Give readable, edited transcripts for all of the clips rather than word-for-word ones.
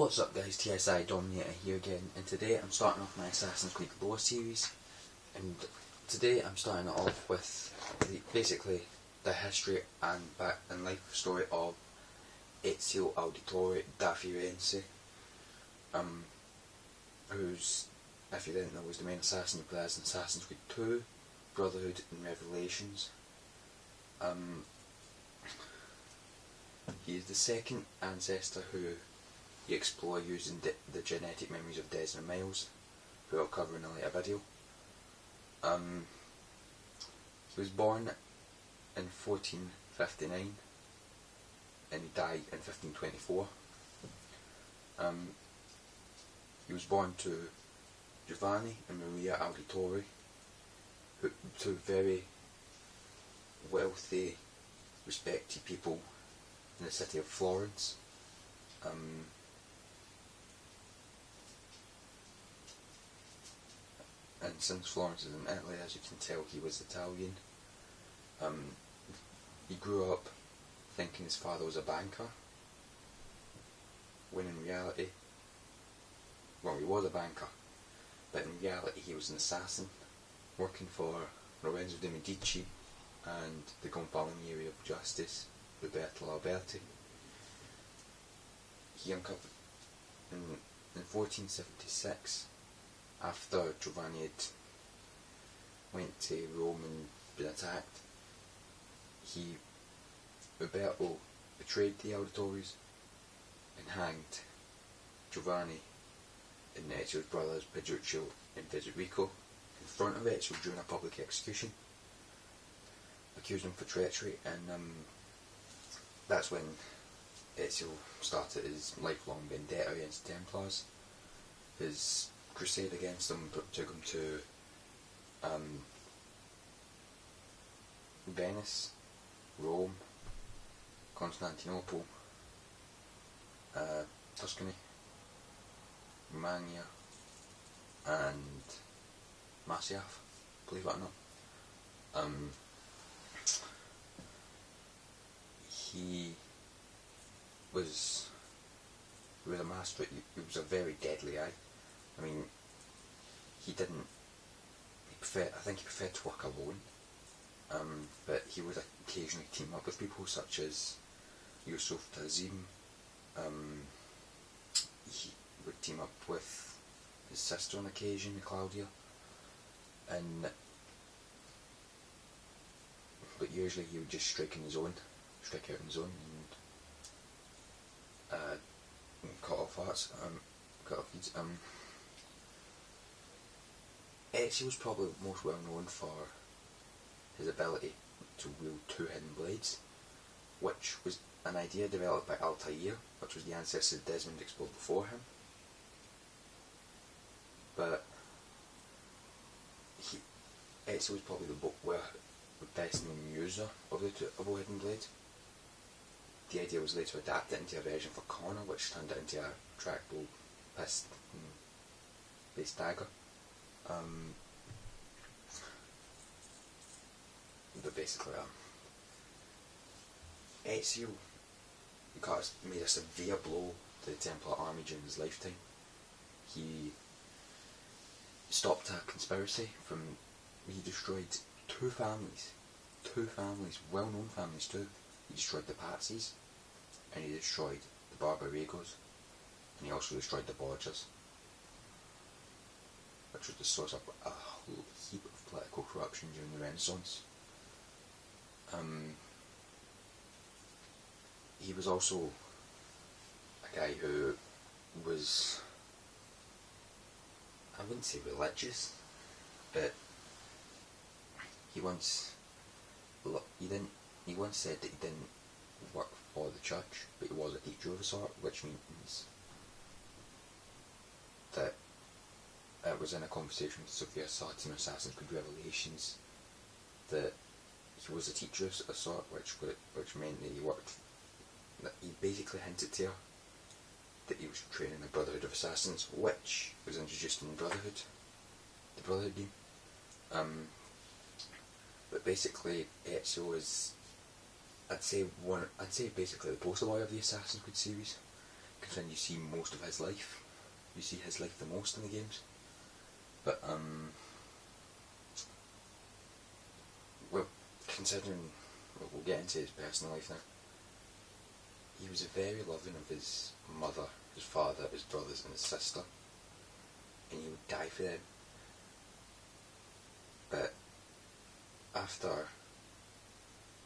What's up guys, TSI Dominator here again, and today I'm starting off my Assassin's Creed Lore series, and today I'm starting it off with basically the history and life story of Ezio Auditore da Firenze, who's, if you didn't know, was the main assassin who plays in Assassin's Creed 2, Brotherhood and Revelations. He is the second ancestor who you explore using the genetic memories of Desmond Miles, who I'll cover in a later video. He was born in 1459 and he died in 1524. He was born to Giovanni and Maria Auditore, two very wealthy, respected people in the city of Florence. And since Florence is in Italy, as you can tell, he was Italian. He grew up thinking his father was a banker, when in reality, well, he was a banker, but in reality he was an assassin, working for Lorenzo de' Medici and the Gonfaloniere of Justice, Roberto Alberti. He uncovered in 1476, after Giovanni had went to Rome and been attacked, Roberto betrayed the Auditores and hanged Giovanni and Ezio's brothers Pedruccio and Federico in front of Ezio during a public execution, accused him for treachery, and that's when Ezio started his lifelong vendetta against the Templars. His crusade against them took him to Venice, Rome, Constantinople, Tuscany, Romagna, and Masyaf, believe it or not. He was a master. He was a very deadly guy. I mean, I think he preferred to work alone, but he would occasionally team up with people such as Yusuf Tazim. He would team up with his sister on occasion, Claudia, but usually he would just strike out on his own, and cut off hearts, cut off heads. Ezio was probably most well known for his ability to wield two hidden blades, which was an idea developed by Altair, which was the ancestor Desmond explored before him. But Ezio was probably the best known user of the double hidden blade. The idea was later adapted into a version for Connor, which turned it into a trackable piston-based dagger. But basically, Ezio made a severe blow to the Templar army during his lifetime. He stopped a conspiracy he destroyed two families, well-known families too. He destroyed the Patsies, and he destroyed the Barbaregos, and he also destroyed the Borgias, which was the source of a whole heap of political corruption during the Renaissance. He was also a guy who was, I wouldn't say religious, but he once said that he didn't work for the church, but he was a teacher of a sort, which means that it was in a conversation with Sophia Sarti in Assassin's Creed Revelations that he was a teacher of a sort, which meant that he basically hinted to her that he was training the Brotherhood of Assassins, which was introduced in the Brotherhood game. But basically, Ezio is, I'd say basically the poster boy of the Assassin's Creed series. considering you see most of his life. You see his life the most in the games. But, well, considering, we'll get into his personal life now. He was very loving of his mother, his father, his brothers and his sister. And he would die for them. But after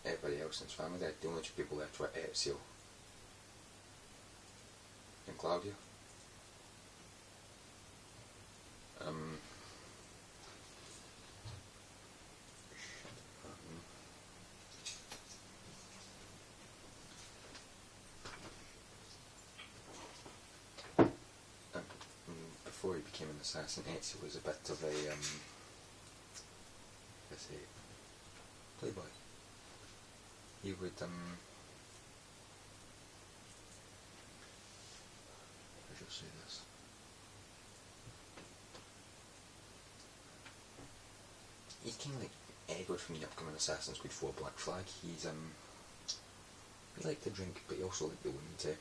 everybody else in his family died, the only two people left were Ezio and Claudia. Before he became an assassin, Ezio was a bit of a, let's say, playboy. He would, how should I say this? He's kind of like echoed from the upcoming Assassin's Creed 4 Black Flag. He liked to drink, but he also liked the women too.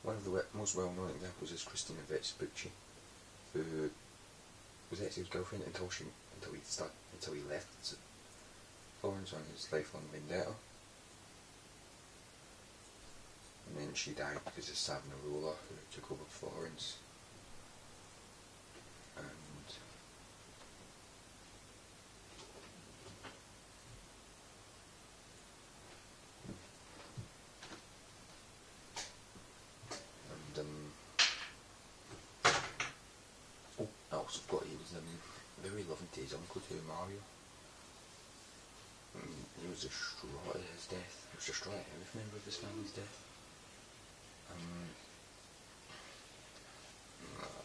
One of the most well-known examples is Christina Vespucci, who was Ezio's girlfriend until he left Florence on his lifelong vendetta. And then she died because of Savonarola, who took over Florence. I also forgot he was very loving to his uncle too, Mario. He was distraught at his death. He was distraught at every member of his family's death.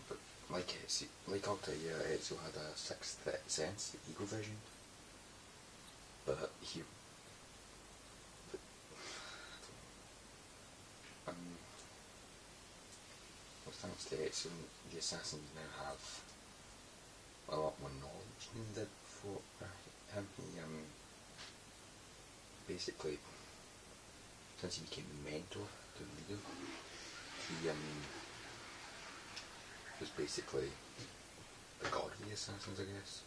But like Altair, Ezio had a sixth sense, the ego vision. But thanks to Ezio, the assassins now have a lot more knowledge than they did before him. He basically, since he became the mentor to the leader, he was basically the god of the assassins, I guess.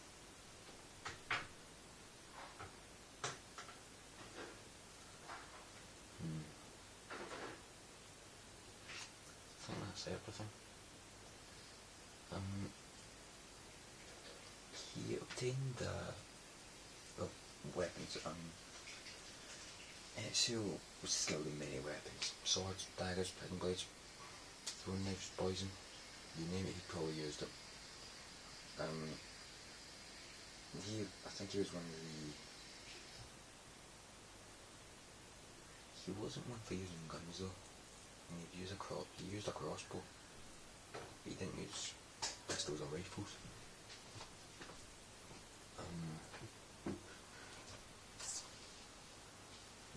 I think that's everything. He obtained weapons. Ezio was skilled in many weapons: swords, daggers, picking blades, throwing knives, poison. You name it, he probably used it. I think he was one of the. He wasn't one for using guns though. And he used a crossbow. He didn't use pistols or rifles.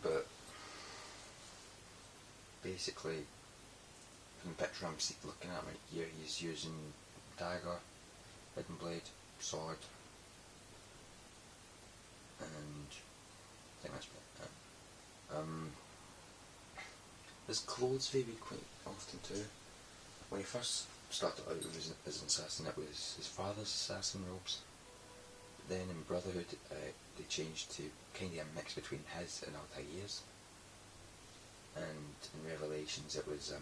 But basically, from the picture I'm looking at right here, he's using dagger, hidden blade, sword, and I think that's it. His clothes varied quite often too. When he first started out as an assassin, it was his father's assassin robes. Then in Brotherhood, they changed to kind of a mix between his and Altair's. And in Revelations, it was I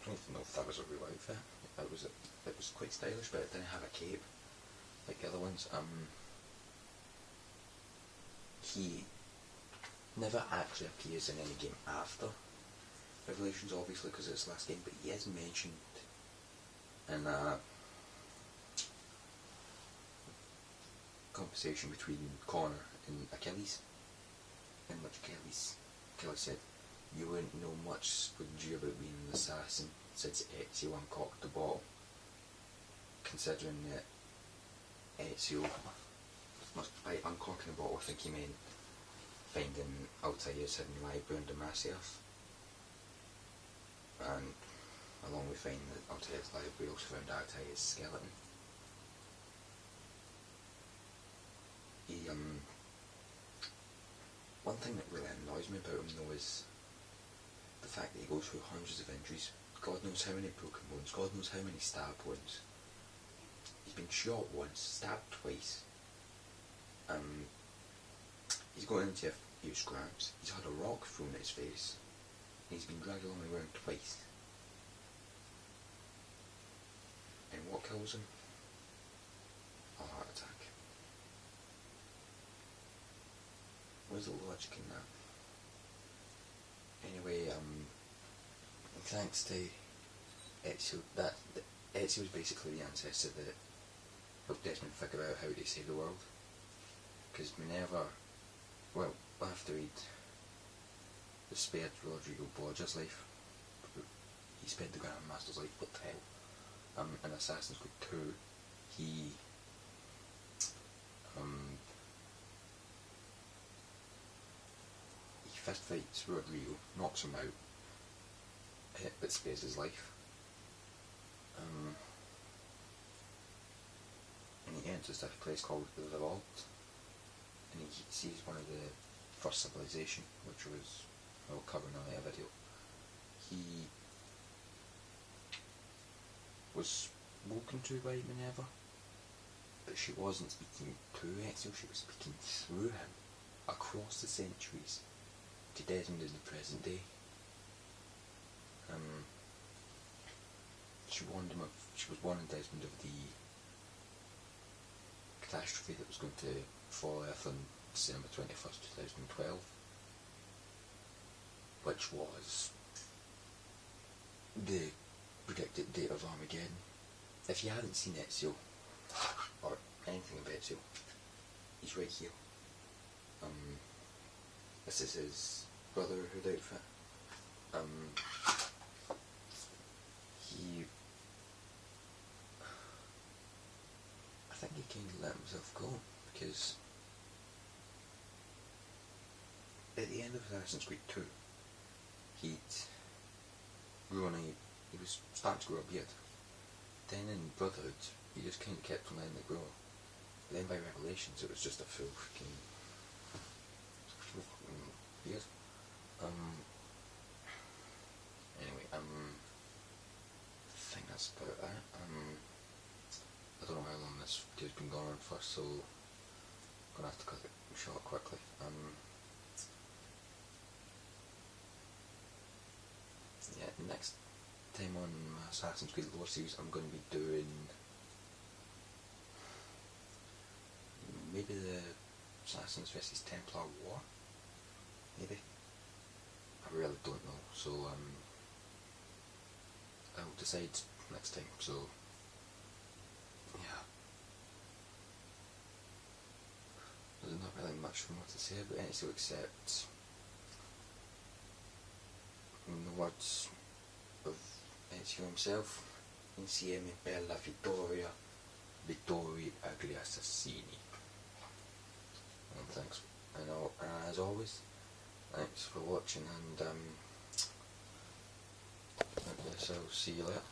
don't even know if that was a real outfit. It was quite stylish, but it didn't have a cape like the other ones. He never actually appears in any game after Revelations, obviously, because it's his last game, but he is mentioned in a conversation between Connor and Achilles, in which Achilles said, "You wouldn't know much, wouldn't you, about being an assassin since Ezio uncorked the bottle," considering that Ezio by uncorking the bottle, I think he meant finding Altair's hidden library under Masyaf, and along with finding Altair's library, we also found Altair's skeleton. One thing that really annoys me about him though is the fact that he goes through hundreds of injuries, God knows how many broken bones, God knows how many stab wounds. He's been shot once, stabbed twice. He's got into a few scraps. He's had a rock thrown at his face. And he's been dragged along the ground twice. And what kills him? A heart attack. Where's the logic in that? Anyway, thanks to Ezio, Ezio was basically the ancestor that helped Desmond figure out how to save the world. Because Minerva, well, after he'd spared Rodrigo Borgia's life, he spared the Grandmaster's life, what the hell? In Assassin's Creed 2, he fist fights Rodrigo, knocks him out, but spares his life. And he enters this place called the Vault, and he sees one of the first civilization, which was, I'll cover in a later video. He was spoken to by Minerva, but she wasn't speaking to Ezio, she was speaking through him, across the centuries, to Desmond in the present day. She was warning Desmond of the catastrophe that was going to fall Earth on December 21st, 2012, which was the predicted date of Armageddon. If you haven't seen Ezio, or anything about Ezio, he's right here. This is his Brotherhood outfit. I think he kind of let himself go, because at the end of Assassin's Creed 2, he was starting to grow a beard. Then in Brotherhood, he just kind of kept on letting it grow. But then by Revelations, it was just a full freaking beard. Anyway, I think that's about that. I don't know how long this video's been going on for, so I'm gonna have to cut it short quickly. Yeah, next time on my Assassin's Creed lore series, I'm going to be doing maybe the Assassins vs Templar War. Maybe. I really don't know, so I'll decide next time, so yeah. There's not really much more to say about Ezio except in the words of Ezio himself, insieme per la vittoria, vittori agli assassini. And thanks, and as always, thanks for watching, and I guess I'll see you later.